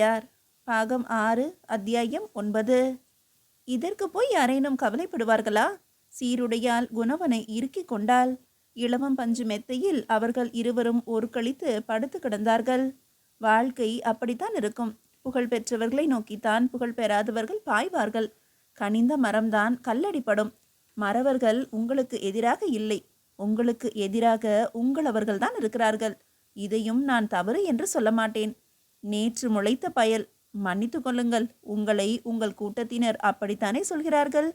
சீருடையார் பாகம் 6 அத்தியாயம் 9. இதற்கு போய் யாரேனும் கவலைப்படுவார்களா? சீருடையால் குணவனை இறுக்கி கொண்டாள். இளவம் பஞ்சு மெத்தையில் அவர்கள் இருவரும் ஒரு கழித்து படுத்து கிடந்தார்கள். வாழ்க்கை அப்படித்தான் இருக்கும். புகழ் பெற்றவர்களை நோக்கித்தான் புகழ் பெறாதவர்கள் பாய்வார்கள். கனிந்த மரம்தான் கல்லடிப்படும். மறவர்கள் உங்களுக்கு எதிராக இல்லை, உங்களுக்கு எதிராக உங்களவர்கள்தான் இருக்கிறார்கள். இதையும் நான் தவறு என்று சொல்ல மாட்டேன். நேற்று முளைத்த பயல், மன்னித்து கொள்ளுங்கள், உங்களை உங்கள் கூட்டத்தினர் அப்படித்தானே சொல்கிறார்கள்.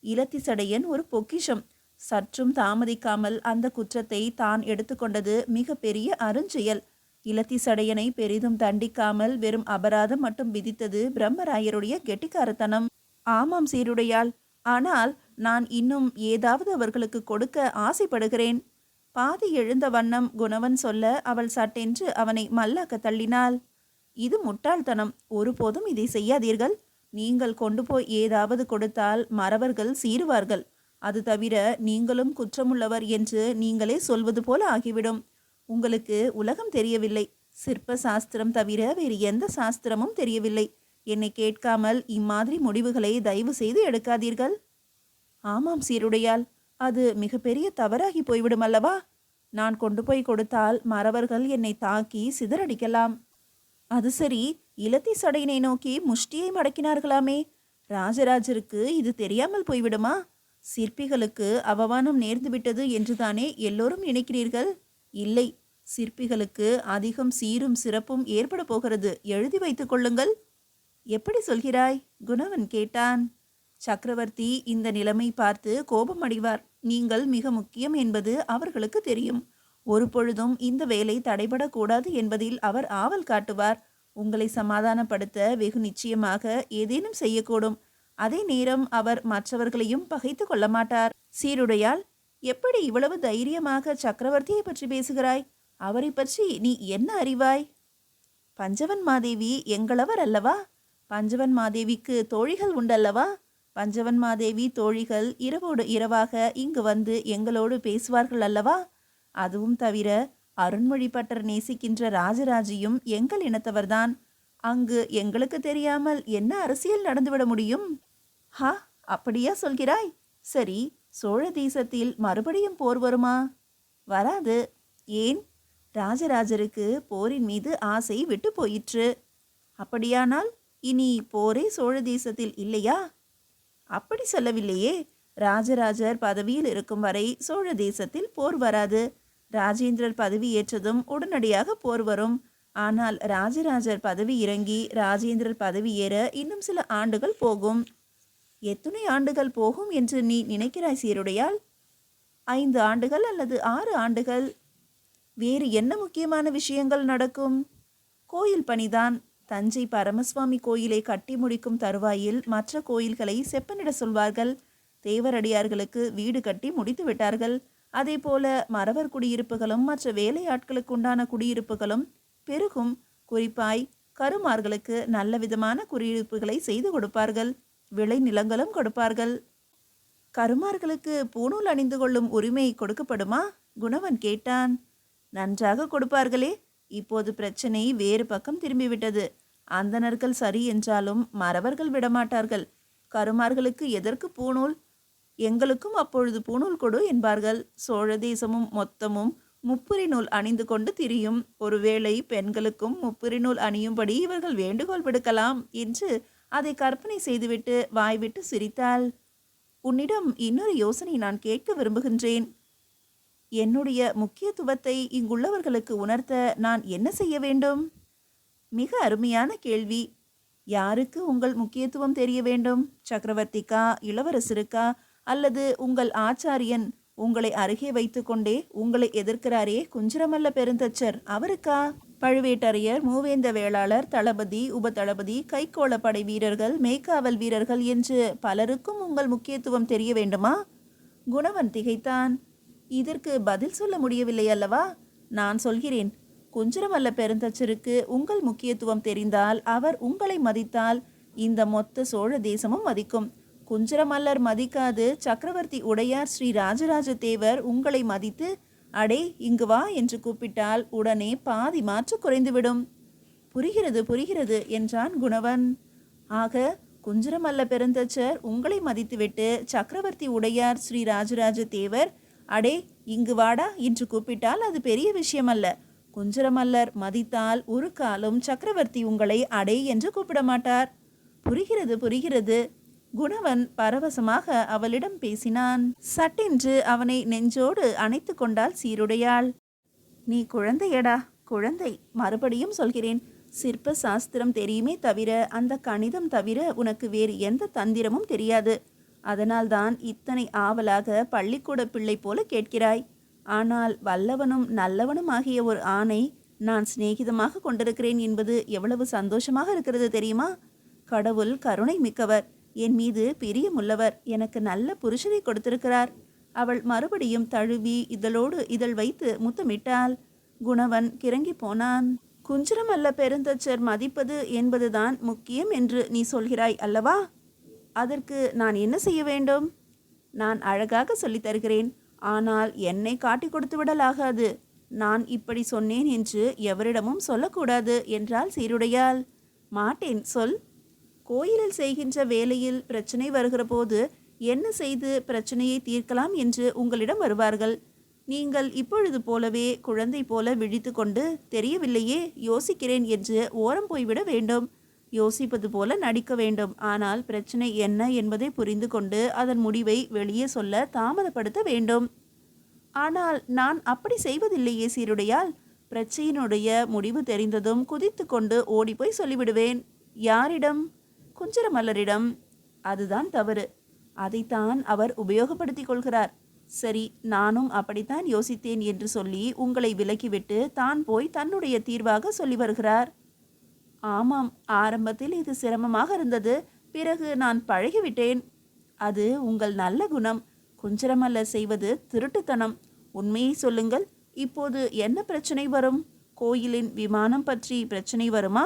இலத்திசடையன் ஒரு பொக்கிஷம். சற்றும் தாமதிக்காமல் அந்த குற்றத்தை தான் எடுத்துக்கொண்டது மிக பெரிய அருஞ்செயல். இலத்திசடையனை பெரிதும் தண்டிக்காமல் வெறும் அபராதம் மட்டும் விதித்தது பிரம்மராயருடைய கெட்டிக்காரத்தனம். ஆமாம் சீருடையாள், ஆனால் நான் இன்னும் ஏதாவது அவர்களுக்கு கொடுக்க ஆசைப்படுகிறேன். பாதி எழுந்த வண்ணம் குணவன் சொல்ல அவள் சட்டென்று அவனை மல்லாக்க தள்ளினாள். இது முட்டாள்தனம், ஒருபோதும் இதை செய்யாதீர்கள். நீங்கள் கொண்டு போய் ஏதாவது கொடுத்தால் மறவர்கள் சீறுவார்கள். அது தவிர நீங்களும் குற்றமுள்ளவர் என்று நீங்களே சொல்வது போல ஆகிவிடும். உங்களுக்கு உலகம் தெரியவில்லை, சிற்ப சாஸ்திரம் தவிர வேறு எந்த சாஸ்திரமும் தெரியவில்லை. என்னை கேட்காமல் இம்மாதிரி முடிவுகளை தயவு செய்து எடுக்காதீர்கள். ஆமாம் சீருடையால், அது மிகப்பெரிய தவறாகி போய்விடும் அல்லவா? நான் கொண்டு போய் கொடுத்தால் மறவர்கள் என்னை தாக்கி சிதறடிக்கலாம். அது சரி, இலத்தி சடையினை நோக்கி முஷ்டியை மடக்கினார்களாமே, ராஜராஜருக்கு இது தெரியாமல் போய்விடுமா? சிற்பிகளுக்கு அவமானம் நேர்ந்துவிட்டது என்றுதானே எல்லோரும் நினைக்கிறீர்கள்? இல்லை, சிற்பிகளுக்கு அதிகம் சீரும் சிறப்பும் ஏற்பட போகிறது, எழுதி வைத்துக் கொள்ளுங்கள். எப்படி சொல்கிறாய்? குணவன் கேட்டான். சக்கரவர்த்தி இந்த நிலைமை பார்த்து கோபம் அடைவார். நீங்கள் மிக முக்கியம் என்பது அவர்களுக்கு தெரியும். ஒரு பொழுதும் இந்த வேலை தடைபடக்கூடாது என்பதில் அவர் ஆவல் காட்டுவார். உங்களை சமாதானப்படுத்த வெகு நிச்சயமாக ஏதேனும் செய்யக்கூடும். அதே நேரம் அவர் மற்றவர்களையும் பகைத்து கொள்ள மாட்டார். சீருடையால், எப்படி இவ்வளவு தைரியமாக சக்கரவர்த்தியை பற்றி பேசுகிறாய்? அவரை பற்றி நீ என்ன அறிவாய்? பஞ்சவன் மாதேவி எங்களவர் அல்லவா? பஞ்சவன் மாதேவிக்கு தோழிகள் உண்டல்லவா? பஞ்சவன் மாதேவி தோழிகள் இரவோடு இரவாக இங்கு வந்து எங்களோடு பேசுவார்கள் அல்லவா? அதுவும் தவிர அருண்மொழி பட்டர் நேசிக்கின்ற ராஜராஜியும் எங்கள் இனத்தவர்தான். அங்கு எங்களுக்கு தெரியாமல் என்ன அரசியல் நடந்துவிட முடியும்? ஹா, அப்படியா சொல்கிறாய்? சரி, சோழ தேசத்தில் மறுபடியும் போர் வருமா? வராது. ஏன்? ராஜராஜருக்கு போரின் மீது ஆசை விட்டு போயிற்று. அப்படியானால் இனி போரே சோழ தேசத்தில் இல்லையா? அப்படி சொல்லவில்லையே. ராஜராஜர் பதவியில் இருக்கும் வரை சோழ தேசத்தில் போர் வராது. ராஜேந்திரர் பதவி ஏற்றதும் உடனடியாக போர் வரும். ஆனால் ராஜராஜர் பதவி இறங்கி ராஜேந்திரர் பதவி ஏற இன்னும் சில ஆண்டுகள் போகும். எத்தனை ஆண்டுகள் போகும் என்று நீ நினைக்கிறாய் சீருடையால்? 5 ஆண்டுகள் அல்லது 6 ஆண்டுகள். வேறு என்ன முக்கியமான விஷயங்கள் நடக்கும்? கோயில் பணிதான். தஞ்சை பரமசுவாமி கோயிலை கட்டி முடிக்கும் தருவாயில் மற்ற கோயில்களை செப்பனிட சொல்வார்கள். தேவரடியார்களுக்கு வீடு கட்டி முடித்து விட்டார்கள். அதே போல மறவர் குடியிருப்புகளும் மற்ற வேலையாட்களுக்கு உண்டான குடியிருப்புகளும் பெருகும். குறிப்பாய் கருமார்களுக்கு நல்ல விதமான குடியிருப்புகளை செய்து கொடுப்பார்கள். விளை நிலங்களும் கொடுப்பார்கள். கருமார்களுக்கு பூணூல் அணிந்து கொள்ளும் உரிமை கொடுக்கப்படுமா? குணவன் கேட்டான். நன்றாக கொடுப்பார்களே. இப்போது பிரச்சனை வேறு பக்கம் திரும்பிவிட்டது. அந்தணர்கள் சரி என்றாலும் மறவர்கள் விடமாட்டார்கள். கருமார்களுக்கு எதற்கு பூணூல்? எங்களுக்கும் அப்பொழுது பூணூல் கொடு என்பார்கள். சோழ தேசமும் மொத்தமும் முப்புரி நூல் அணிந்து கொண்டு திரியும். ஒருவேளை பெண்களுக்கும் முப்புரி நூல் அணியும்படி இவர்கள் வேண்டுகோள் விடுக்கலாம் என்று அதை கற்பனை செய்துவிட்டு வாய்விட்டு சிரித்தாள். உன்னிடம் இன்னொரு யோசனை நான் கேட்க விரும்புகின்றேன். என்னுடைய முக்கியத்துவத்தை இங்குள்ளவர்களுக்கு உணர்த்த நான் என்ன செய்ய வேண்டும்? மிக அருமையான கேள்வி. யாருக்கு உங்கள் முக்கியத்துவம் தெரிய வேண்டும்? சக்கரவர்த்திக்கா, இளவரசருக்கா, அல்லது உங்கள் ஆச்சாரியன் உங்களை அருகே வைத்து கொண்டே உங்களை எதிர்க்கிறாரே குஞ்சரமல்ல பெருந்தச்சர் அவருக்கா? பழுவேட்டரையர், மூவேந்த வேளாளர், தளபதி, உபதளபதி, கைக்கோள படை வீரர்கள், மேய்க்காவல் வீரர்கள் என்று பலருக்கும் உங்கள் முக்கியத்துவம் தெரிய வேண்டுமா? குணவன் திகைத்தான். இதற்கு பதில் சொல்ல முடியவில்லை அல்லவா? நான் சொல்கிறேன். குஞ்சரமல்ல பெருந்தச்சருக்கு உங்கள் முக்கியத்துவம் தெரிந்தால், அவர் உங்களை மதித்தால் இந்த மொத்த சோழ தேசமும் மதிக்கும். குஞ்சரமல்லர் மதிக்காது சக்கரவர்த்தி உடையார் ஸ்ரீ ராஜராஜ தேவர் உங்களை மதித்து அடே இங்கு வா என்று கூப்பிட்டால் உடனே பாதி மாற்று குறைந்துவிடும். புரிகிறது புரிகிறது என்றான் குணவன். ஆக குஞ்சரமல்ல பெருந்தச்சர் உங்களை மதித்துவிட்டு சக்கரவர்த்தி உடையார் ஸ்ரீ ராஜராஜ தேவர் அடே இங்கு வாடா என்று கூப்பிட்டால் அது பெரிய விஷயமல்ல. குஞ்சரமல்லர் மதித்தால் ஒரு காலம் சக்கரவர்த்தி உங்களை அடே என்று கூப்பிட மாட்டார். புரிகிறது புரிகிறது. குணவன் பரவசமாக அவளிடம் பேசினான். சட்டென்று அவனை நெஞ்சோடு அணைத்து கொண்டாள் சீருடையாள். நீ குழந்தையடா, குழந்தை. மறுபடியும் சொல்கிறேன், சிற்ப சாஸ்திரம் தெரியுமே தவிர அந்த கணிதம் தவிர உனக்கு வேறு எந்த தந்திரமும் தெரியாது. அதனால்தான் இத்தனை ஆவலாக பள்ளிக்கூட பிள்ளை போல கேட்கிறாய். ஆனால் வல்லவனும் நல்லவனும் ஆகிய ஒரு ஆணை நான் சிநேகிதமாக கொண்டிருக்கிறேன் என்பது எவ்வளவு சந்தோஷமாக இருக்கிறது தெரியுமா? கடவுள் கருணை மிக்கவர், என் மீது பிரியமுள்ளவர், எனக்கு நல்ல புருஷனை கொடுத்திருக்கிறார். அவள் மறுபடியும் தழுவி இதழோடு இதழ் வைத்து முத்தமிட்டாள். குணவன் கிறங்கி போனான். குஞ்சரமல்ல பெருந்தச்சர் மதிப்பது என்பதுதான் முக்கியம் என்று நீ சொல்கிறாய் அல்லவா? அதற்கு நான் என்ன செய்ய வேண்டும்? நான் அழகாக சொல்லித் தருகிறேன். ஆனால் என்னை காட்டி கொடுத்து விடலாகாது. நான் இப்படி சொன்னேன் என்று எவரிடமும் சொல்லக்கூடாது என்றாள் சீருடையாள். மாட்டேன், சொல். கோயிலில் செய்கின்ற வேலையில் பிரச்சனை வருகிற போது என்ன செய்து பிரச்சனையை தீர்க்கலாம் என்று உங்களிடம் வருவார்கள். நீங்கள் இப்பொழுது போலவே குழந்தை போல விழித்து கொண்டு தெரியவில்லையே, யோசிக்கிறேன் என்று ஓரம் போய்விட வேண்டும். யோசிப்பது போல நடிக்க வேண்டும். ஆனால் பிரச்சனை என்ன என்பதை புரிந்து கொண்டு அதன் முடிவை வெளியே சொல்ல தாமதப்படுத்த வேண்டும். ஆனால் நான் அப்படி செய்வதில்லையே சீருடையால். பிரச்சனையினுடைய முடிவு தெரிந்ததும் குதித்து கொண்டு ஓடிப்போய் சொல்லிவிடுவேன். யாரிடம்? குஞ்சரமல்லரிடம். அதுதான் தவறு. அதைத்தான் அவர் உபயோகப்படுத்தி கொள்கிறார். சரி, நானும் அப்படித்தான் யோசித்தேன் என்று சொல்லி உங்களை விலக்கிவிட்டு தான் போய் தன்னுடைய தீர்வாக சொல்லி வருகிறார். ஆமாம், ஆரம்பத்தில் இது சிரமமாக இருந்தது. பிறகு நான் பழகிவிட்டேன். அது உங்கள் நல்ல குணம். குஞ்சரமல்லர் செய்வது திருட்டுத்தனம். உண்மையை சொல்லுங்கள், இப்போது என்ன பிரச்சனை வரும்? கோயிலின் விமானம் பற்றி பிரச்சனை வருமா?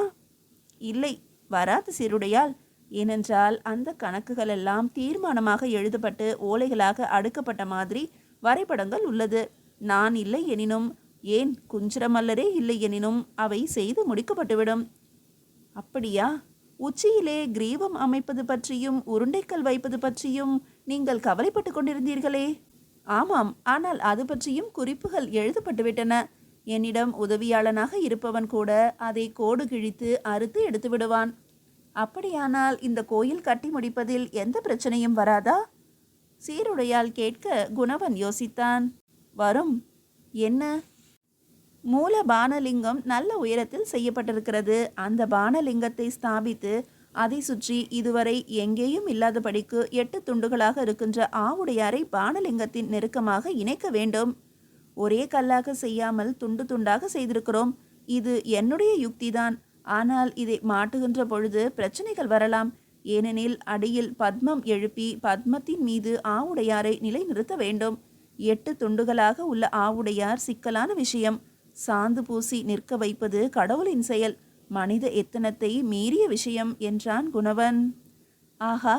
இல்லை, வராது சீருடையால். ஏனென்றால் அந்த கணக்குகள் எல்லாம் தீர்மானமாக எழுதப்பட்டு ஓலைகளாக அடுக்கப்பட்ட மாதிரி வரைபடங்கள் உள்ளது. நான் இல்லை எனினும், ஏன் குஞ்சரமல்லரே இல்லை எனினும் அவை செய்து முடிக்கப்பட்டுவிடும். அப்படியா? உச்சியிலே கிரீவம் அமைப்பது பற்றியும் உருண்டைக்கல் வைப்பது பற்றியும் நீங்கள் கவலைப்பட்டு கொண்டிருந்தீர்களே? ஆமாம், ஆனால் அது பற்றியும் குறிப்புகள் எழுதப்பட்டுவிட்டன. என்னிடம் உதவியாளனாக இருப்பவன் கூட அதை கோடு கிழித்து அறுத்து எடுத்து விடுவான். அப்படியானால் இந்த கோயில் கட்டி முடிப்பதில் எந்த பிரச்சனையும் வராதா? சீருடையால் கேட்க குணவன் யோசித்தான். வரும். என்ன? மூல பானலிங்கம் நல்ல உயரத்தில் செய்யப்பட்டிருக்கிறது. அந்த பானலிங்கத்தை ஸ்தாபித்து அதை சுற்றி இதுவரை எங்கேயும் இல்லாதபடிக்கு 8 துண்டுகளாக இருக்கின்ற ஆவுடையாரை பானலிங்கத்தின் நெருக்கமாக இணைக்க வேண்டும். ஒரே கல்லாக செய்யாமல் துண்டு துண்டாக செய்திருக்கிறோம். இது என்னுடைய யுக்திதான். ஆனால் இதை மாட்டுகின்ற பொழுது பிரச்சனைகள் வரலாம். ஏனெனில் அடியில் பத்மம் எழுப்பி பத்மத்தின் மீது ஆவுடையாரை நிலைநிறுத்த வேண்டும். 8 துண்டுகளாக உள்ள ஆவுடையார் சிக்கலான விஷயம். சாந்து பூசி நிற்க வைப்பது கடவுளின் செயல். மனித எத்தனத்தை மீறிய விஷயம் என்றான் குணவன். ஆஹா,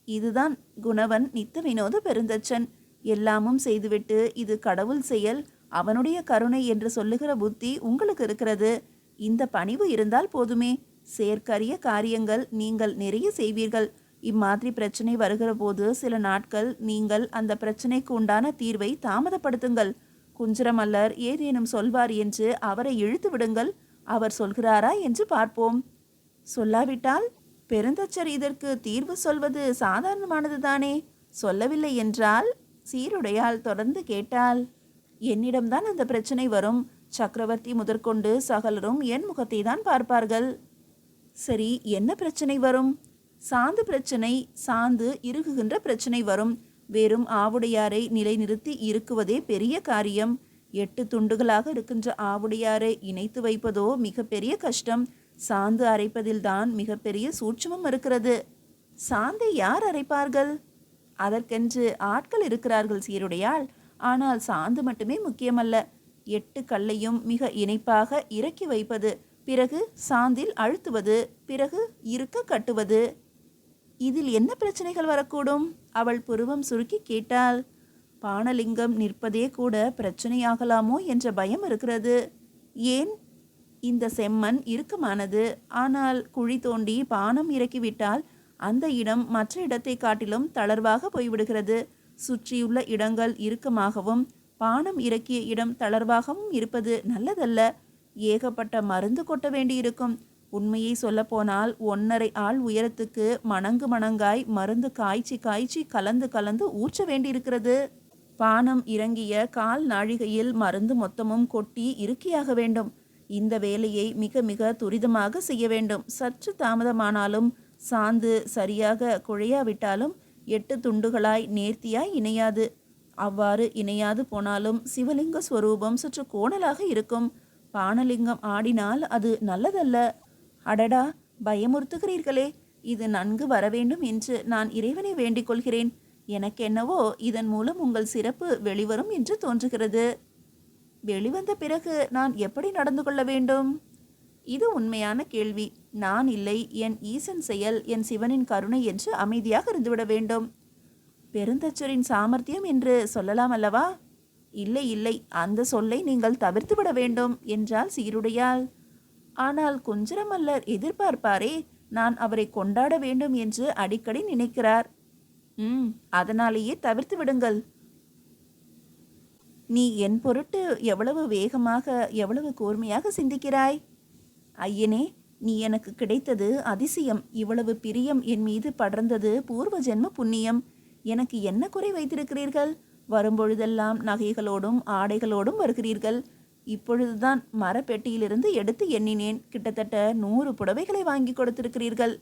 இதுதான் குணவன் நித்த வினோத பெருந்தச்சன். எல்லாமும் செய்துவிட்டு இது கடவுள் செயல், அவனுடைய கருணை என்று சொல்லுகிற புத்தி உங்களுக்கு இருக்கிறது. இந்த பணிவு இருந்தால் போதுமே. செயற்கரிய காரியங்கள் நீங்கள் நிறைய செய்வீர்கள். இம்மாதிரி பிரச்சனை வருகிற போது சில நாட்கள் நீங்கள் அந்த பிரச்சனைக்கு உண்டான தீர்வை தாமதப்படுத்துங்கள். குஞ்சரமல்லர் ஏதேனும் சொல்வார் என்று அவரை இழுத்து விடுங்கள். அவர் சொல்கிறாரா என்று பார்ப்போம். சொல்லாவிட்டால்? பெருந்தச்சர் இதற்கு தீர்வு சொல்வது சாதாரணமானது தானே. சொல்லவில்லை என்றால்? சீருடையால் தொடர்ந்து கேட்டாள். என்னிடம்தான் அந்த பிரச்சனை வரும். சக்கரவர்த்தி முதற்கொண்டு சகலரும் என் முகத்தை தான் பார்ப்பார்கள். சரி, என்ன பிரச்சனை வரும்? சாந்து பிரச்சனை. சாந்து இறுகுகின்ற பிரச்சனை வரும். வெறும் ஆவுடையாரை நிலைநிறுத்தி இருக்குவதே பெரிய காரியம். 8 துண்டுகளாக இருக்கின்ற ஆவுடையாரை இணைத்து வைப்பதோ மிக பெரிய கஷ்டம். சாந்து அரைப்பதில்தான் மிகப்பெரிய சூட்சமம் இருக்கிறது. சாந்தை யார் அரைப்பார்கள்? அதற்கென்று ஆட்கள் இருக்கிறார்கள் சீருடையாள். ஆனால் சாந்து மட்டுமே முக்கியமல்ல. 8 கல்லையும் மிக இணைப்பாக இறக்கி வைப்பது, பிறகு சாந்தில் அழுத்துவது, பிறகு இருக்க கட்டுவது. இதில் என்ன பிரச்சனைகள் வரக்கூடும்? அவள் புருவம் சுருக்கி கேட்டாள். பானலிங்கம் நிற்பதே கூட பிரச்சனையாகலாமோ என்ற பயம் இருக்கிறது. ஏன்? இந்த செம்மண் இறுக்கமானது. ஆனால் குழி தோண்டி பானம் இறக்கிவிட்டால் அந்த இடம் மற்ற இடத்தை காட்டிலும் தளர்வாக போய்விடுகிறது. சுற்றியுள்ள இடங்கள் இறுக்கமாகவும் பானம் இறக்கிய இடம் தளர்வாகவும் இருப்பது நல்லதல்ல. ஏகப்பட்ட மருந்து கொட்ட வேண்டியிருக்கும். உண்மையை சொல்லப்போனால் 1.5 ஆள் உயரத்துக்கு மணங்கு மணங்காய் மருந்து காய்ச்சி காய்ச்சி கலந்து கலந்து ஊற்ற வேண்டியிருக்கிறது. பானம் இறங்கிய கால் நாழிகையில் மருந்து மொத்தமும் கொட்டி இறுக்கியாக வேண்டும். இந்த வேலையை மிக மிக துரிதமாக செய்ய வேண்டும். சற்று தாமதமானாலும் சாந்து சரியாக குழையாவிட்டாலும் 8 துண்டுகளாய் நேர்த்தியாய் இணையாது. அவ்வாறு இணையாது போனாலும் சிவலிங்க ஸ்வரூபம் சற்று கோணலாக இருக்கும். பானலிங்கம் ஆடினால் அது நல்லதல்ல. அடடா, பயமுறுத்துகிறீர்களே! இது நன்கு வரவேண்டும் என்று நான் இறைவனை வேண்டிக் கொள்கிறேன். எனக்கென்னவோ இதன் மூலம் உங்கள் சிறப்பு வெளிவரும் என்று தோன்றுகிறது. வெளிவந்த பிறகு நான் எப்படி நடந்து கொள்ள வேண்டும்? இது உண்மையான கேள்வி. நான் இல்லை, என் ஈசன் செயல், என் சிவனின் கருணை என்று அமைதியாக இருந்துவிட வேண்டும். பெருந்தச்சரின் சாமர்த்தியம் என்று சொல்லலாம் அல்லவா? இல்லை இல்லை, அந்த சொல்லை நீங்கள் தவிர்த்து விட வேண்டும் என்றால் சீருடையால். ஆனால் குஞ்சரமல்லர் எதிர்பார்ப்பாரே, நான் அவரை கொண்டாட வேண்டும் என்று அடிக்கடி நினைக்கிறார். அதனாலேயே தவிர்த்து விடுங்கள். நீ என் பொருட்டு எவ்வளவு வேகமாக எவ்வளவு கூர்மையாக சிந்திக்கிறாய். ஐயனே, நீ எனக்கு கிடைத்தது அதிசயம். இவ்வளவு பிரியம் என் மீது படர்ந்தது பூர்வ ஜென்ம புண்ணியம். எனக்கு என்ன குறை வைத்திருக்கிறீர்கள்? வரும்பொழுதெல்லாம் நகைகளோடும் ஆடைகளோடும் வருகிறீர்கள். இப்பொழுதுதான் மரப்பெட்டியிலிருந்து எடுத்து எண்ணினேன். கிட்டத்தட்ட 100 புடவைகளை வாங்கி கொடுத்திருக்கிறீர்கள்.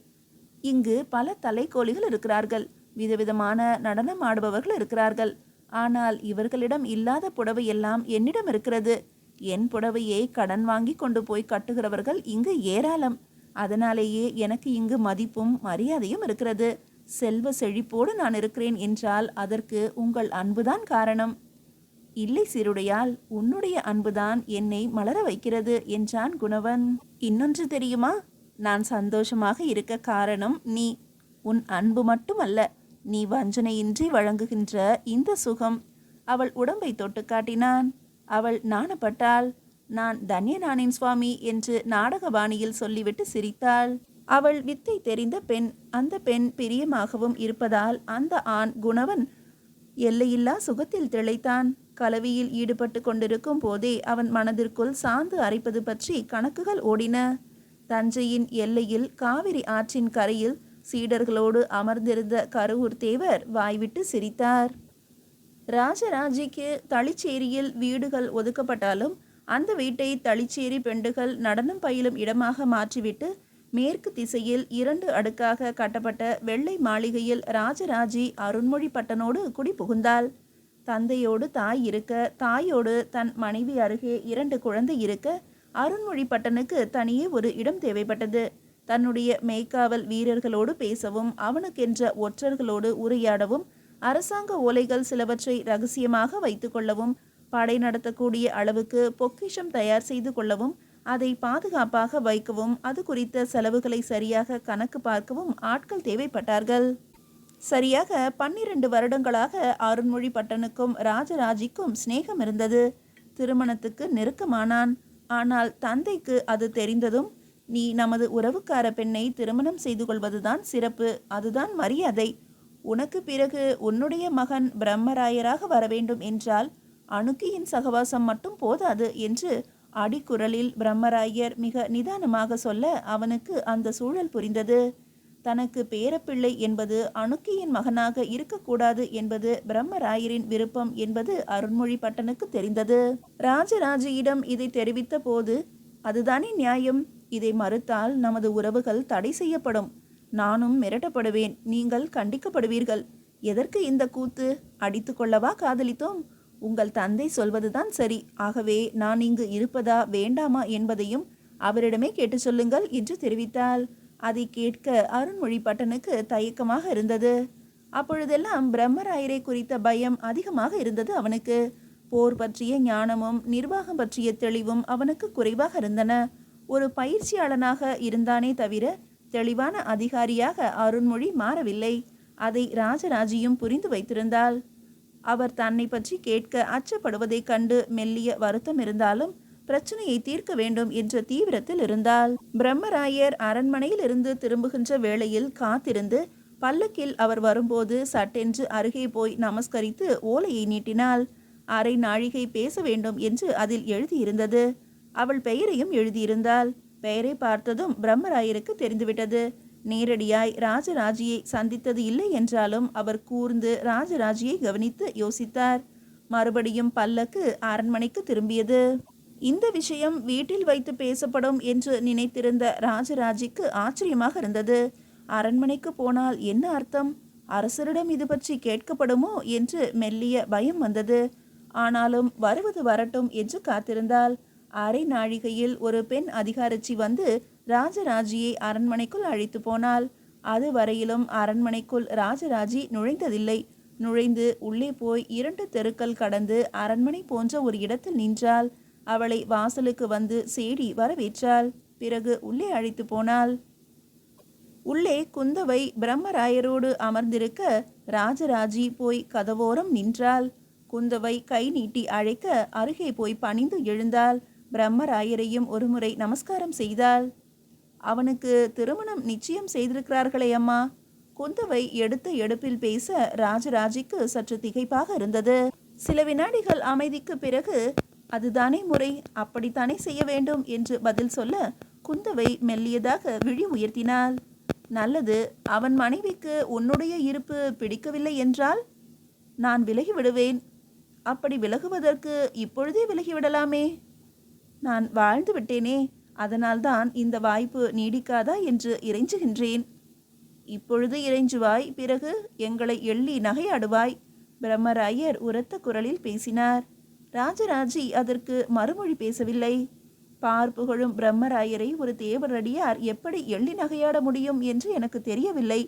இங்கு பல தலைக்கோழிகள் இருக்கிறார்கள். விதவிதமான நடனம் ஆடுபவர்கள் இருக்கிறார்கள். ஆனால் இவர்களிடம் இல்லாத புடவையெல்லாம் என்னிடம் இருக்கிறது. என் புடவையை கடன் வாங்கி கொண்டு போய் கட்டுகிறவர்கள் இங்கு ஏராளம். அதனாலேயே எனக்கு இங்கு மதிப்பும் மரியாதையும் இருக்கிறது. செல்வ செழிப்போடு நான் இருக்கிறேன் என்றால் அதற்கு உங்கள் அன்புதான் காரணம். இல்லை சீருடையால், உன்னுடைய அன்புதான் என்னை மலர வைக்கிறது என்றான் குணவன். இன்னொன்று தெரியுமா? நான் சந்தோஷமாக இருக்க காரணம் நீ. உன் அன்பு மட்டுமல்ல, நீ வஞ்சனையின்றி வழங்குகின்ற இந்த சுகம். அவள் உடம்பை தொட்டு காட்டினான். அவள் நாணப்பட்டாள். நான் தன்யனானேன் சுவாமி என்று நாடக பாணியில் சொல்லிவிட்டு சிரித்தாள். அவள் வித்தை தெரிந்த பெண். அந்த பெண் பிரியமாகவும் இருப்பதால் அந்த ஆண் குணவன் எல்லையில்லா சுகத்தில் திளைத்தான். கலவியில் ஈடுபட்டு கொண்டிருக்கும் போதே அவன் மனதிற்குள் சாந்து அரைப்பது பற்றி கணக்குகள் ஓடின. தஞ்சையின் எல்லையில் காவிரி ஆற்றின் கரையில் சீடர்களோடு அமர்ந்திருந்த கருவூர் தேவர் வாய்விட்டு சிரித்தார். ராஜராஜிக்கு தளிச்சேரியில் வீடுகள் ஒதுக்கப்பட்டாலும் அந்த வீட்டை தளிச்சேரி பெண்டுகள் நடனம் பயிலும் இடமாக மாற்றிவிட்டு மேற்கு திசையில் 2 அடுக்காக கட்டப்பட்ட வெள்ளை மாளிகையில் ராஜராஜி அருண்மொழி பட்டனோடு குடி புகுந்தாள். தந்தையோடு தாய் இருக்க, தாயோடு தன் மனைவி அருகே 2 குழந்தை இருக்க, அருண்மொழி பட்டனுக்கு தனியே ஒரு இடம் தேவைப்பட்டது. தன்னுடைய மெய்க்காவல் வீரர்களோடு பேசவும், அவனுக்கென்ற ஒற்றர்களோடு உரையாடவும், அரசாங்க ஓலைகள் சிலவற்றை ரகசியமாக வைத்து கொள்ளவும், படை நடத்தக்கூடிய அளவுக்கு பொக்கிஷம் தயார் செய்து கொள்ளவும், அதை பாதுகாப்பாக வைக்கவும், அது குறித்த செலவுகளை சரியாக கணக்கு பார்க்கவும் ஆட்கள் தேவைப்பட்டார்கள். சரியாக 12 வருடங்களாக அருண்மொழி பட்டனுக்கும் ராஜராஜிக்கும் சிநேகம் இருந்தது. திருமணத்துக்கு நெருக்கமானான். ஆனால் தந்தைக்கு அது தெரிந்ததும், நீ நமது உறவுக்கார பெண்ணை திருமணம் செய்து கொள்வதுதான் சிறப்பு, அதுதான் மரியாதை. உனக்கு பிறகு உன்னுடைய மகன் பிரம்மராயராக வரவேண்டும் என்றால் அணுக்கியின் சகவாசம் மட்டும் போதாது என்று அடிக்குரலில் பிரம்மராயர் மிக நிதானமாக சொல்ல அவனுக்கு அந்த சூழல் புரிந்தது. தனக்கு பேரப்பிள்ளை என்பது அணுக்கியின் மகனாக இருக்கக்கூடாது என்பது பிரம்மராயரின் விருப்பம் என்பது அருண்மொழி பட்டனுக்கு தெரிந்தது. ராஜராஜியிடம் இதை தெரிவித்த போது, அதுதானே நியாயம். இதை மறுத்தால் நமது உறவுகள் தடை செய்யப்படும். நானும் மிரட்டப்படுவேன், நீங்கள் கண்டிக்கப்படுவீர்கள். எதற்கு இந்த கூத்து? அடித்து கொள்ளவா காதலித்தோம்? உங்கள் தந்தை சொல்வதுதான் சரி. ஆகவே நான் இங்கு இருப்பதா வேண்டாமா என்பதையும் அவரிடமே கேட்டு சொல்லுங்கள் என்று தெரிவித்தாள். அதை கேட்க அருண்மொழி பட்டனுக்கு தயக்கமாக இருந்தது. அப்பொழுதெல்லாம் பிரம்மராயரை குறித்த பயம் அதிகமாக இருந்தது அவனுக்கு. போர் பற்றிய ஞானமும் நிர்வாகம் பற்றிய தெளிவும் அவனுக்கு குறைவாக இருந்தன. ஒரு பயிற்சியாளனாக இருந்தானே தவிர தெளிவான அதிகாரியாக அருண்மொழி மாறவில்லை. அதை ராஜராஜியும் புரிந்து வைத்திருந்தாள். அவர் தன்னை பற்றி கேட்க அச்சப்படுவதைக் கண்டு மெல்லிய வருத்தம் இருந்தாலும் பிரச்சனையை தீர்க்க வேண்டும் என்ற தீவிரத்தில் இருந்தாள். பிரம்மராயர் அரண்மனையில் இருந்து திரும்புகின்ற வேளையில் காத்திருந்து பல்லக்கில் அவர் வரும்போது சட்டென்று அருகே போய் நமஸ்கரித்து ஓலையை நீட்டினாள். அரை நாழிகை பேச வேண்டும் என்று அதில் எழுதியிருந்தது. அவள் பெயரையும் எழுதியிருந்தாள். பெயரை பார்த்ததும் பிரம்மராயருக்கு தெரிந்துவிட்டது. நேரடியாய் ராஜராஜியை சந்தித்தது இல்லை என்றாலும் அவர் கூர்ந்து ராஜராஜியை கவனித்து யோசித்தார். மறுபடியும் பல்லக்கு அரண்மனைக்கு திரும்பியது. இந்த விஷயம் வீட்டில் வைத்து பேசப்படும் என்று நினைத்திருந்த ராஜராஜிக்கு ஆச்சரியமாக இருந்தது. அரண்மனைக்கு போனால் என்ன அர்த்தம்? அரசரிடம் இது பற்றி கேட்கப்படுமோ என்று மெல்லிய பயம் வந்தது. ஆனாலும் வருவது வரட்டும் என்று காத்திருந்தாள். அரை நாழிகையில் ஒரு பெண் அதிகாரச்சி வந்து ராஜராஜியை அரண்மனைக்குள் அழைத்து போனாள். அது வரையிலும் அரண்மனைக்குள் ராஜராஜி நுழைந்ததில்லை. நுழைந்து உள்ளே போய் 2 தெருக்கள் கடந்து அரண்மனை போன்ற ஒரு இடத்தில் நின்றாள். அவளை வாசலுக்கு வந்து சேடி வரவேற்றாள். பிறகு உள்ளே அழைத்து போனாள். உள்ளே குந்தவை பிரம்மராயரோடு அமர்ந்திருக்க ராஜராஜி போய் கதவோரம் நின்றாள். குந்தவை கை நீட்டி அழைக்க அருகே போய் பணிந்து எழுந்தாள். பிரம்மராயரையும் ஒருமுறை நமஸ்காரம் செய்தாள். அவனுக்கு திருமணம் நிச்சயம் செய்திருக்கிறார்களே அம்மா. குந்தவை எடுத்த எடுப்பில் பேச ராஜராஜிக்கு சற்று திகைப்பாக இருந்தது. சில வினாடிகள் அமைதிக்கு பிறகு, அதுதானே முறை, அப்படித்தானே செய்ய வேண்டும் என்று பதில் சொல்ல குந்தவை மெல்லியதாக விழி உயர்த்தினாள். நல்லது. அவன் மனைவிக்கு உன்னுடைய இருப்பு பிடிக்கவில்லை என்றால் நான் விலகி விடுவேன். அப்படி விலகுவதற்கு இப்பொழுதே விலகிவிடலாமே. நான் வாழ்ந்து விட்டேனே, அதனால்தான் இந்த வாய்ப்பு நீடிக்காதா என்று இறைஞ்சுகின்றேன். இப்பொழுது இறைஞ்சுவாய், பிறகு எங்களை எள்ளி நகையாடுவாய். பிரம்மராயர் உரத்த குரலில் பேசினார். ராஜராஜி அதற்கு மறுமொழி பேசவில்லை. பார்ப்புகழும் பிரம்மராயரை ஒரு தேவரடியார் எப்படி எள்ளி நகையாட முடியும் என்று எனக்கு தெரியவில்லை.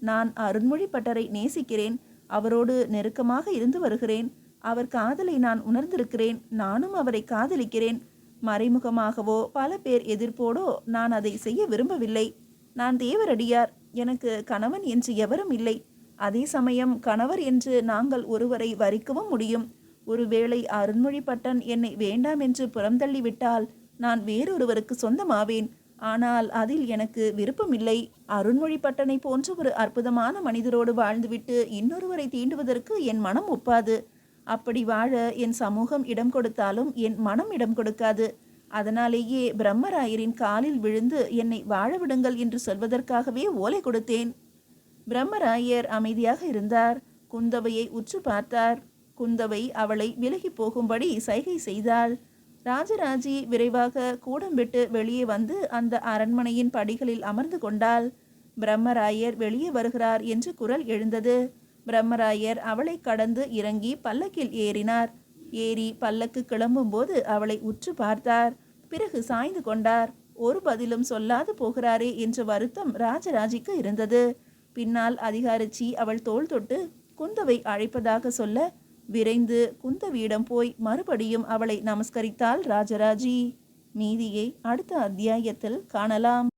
நான் அருண்மொழி பட்டரை நேசிக்கிறேன். அவரோடு நெருக்கமாக இருந்து வருகிறேன். அவர் காதலை நான் உணர்ந்திருக்கிறேன். நானும் அவரை காதலிக்கிறேன். மறைமுகமாகவோ பல பேர் எதிர்ப்போடோ நான் அதை செய்ய விரும்பவில்லை. நான் தேவரடியார். எனக்கு கணவன் என்று எவரும் இல்லை. அதே சமயம் கணவர் என்று நாங்கள் ஒருவரை வரிக்கவும் முடியும். ஒருவேளை அருண்மொழி பட்டன் என்னை வேண்டாம் என்று புறந்தள்ளிவிட்டால் நான் வேறொருவருக்கு சொந்தமாவேன். ஆனால் அதில் எனக்கு விருப்பமில்லை. அருண்மொழி பட்டனை போன்ற ஒரு அற்புதமான மனிதரோடு வாழ்ந்துவிட்டு இன்னொருவரை தீண்டுவதற்கு என் மனம் ஒப்பாது. அப்படி வாழ என் சமூகம் இடம் கொடுத்தாலும் என் மனம் இடம் கொடுக்காது. அதனாலேயே பிரம்மராயரின் காலில் விழுந்து என்னை வாழ விடுங்கள் என்று சொல்வதற்காகவே ஓலை கொடுத்தேன். பிரம்மராயர் அமைதியாக இருந்தார். குந்தவையை உற்று பார்த்தார். குந்தவை அவளை விலகி போகும்படி சைகை செய்தாள். ராஜராஜி விரைவாக கூடம் விட்டு வெளியே வந்து அந்த அரண்மனையின் படிகளில் அமர்ந்து கொண்டாள். பிரம்மராயர் வெளியே வருகிறார் என்று குரல் எழுந்தது. பிரம்மராயர் அவளை கடந்து இறங்கி பல்லக்கில் ஏறினார். ஏறி பல்லக்கு கிளம்பும் போது அவளை உற்று பார்த்தார். பிறகு சாய்ந்து கொண்டார். ஒரு பதிலும் சொல்லாது போகிறாரே என்ற வருத்தம் ராஜராஜிக்கு இருந்தது. பின்னால் அதிகாரச்சி அவள் தோள் தொட்டு குந்தவை அழைப்பதாக சொல்ல விரைந்து குந்தவியிடம் போய் மறுபடியும் அவளை நமஸ்கரித்தாள் ராஜராஜி. மீதியை அடுத்த அத்தியாயத்தில் காணலாம்.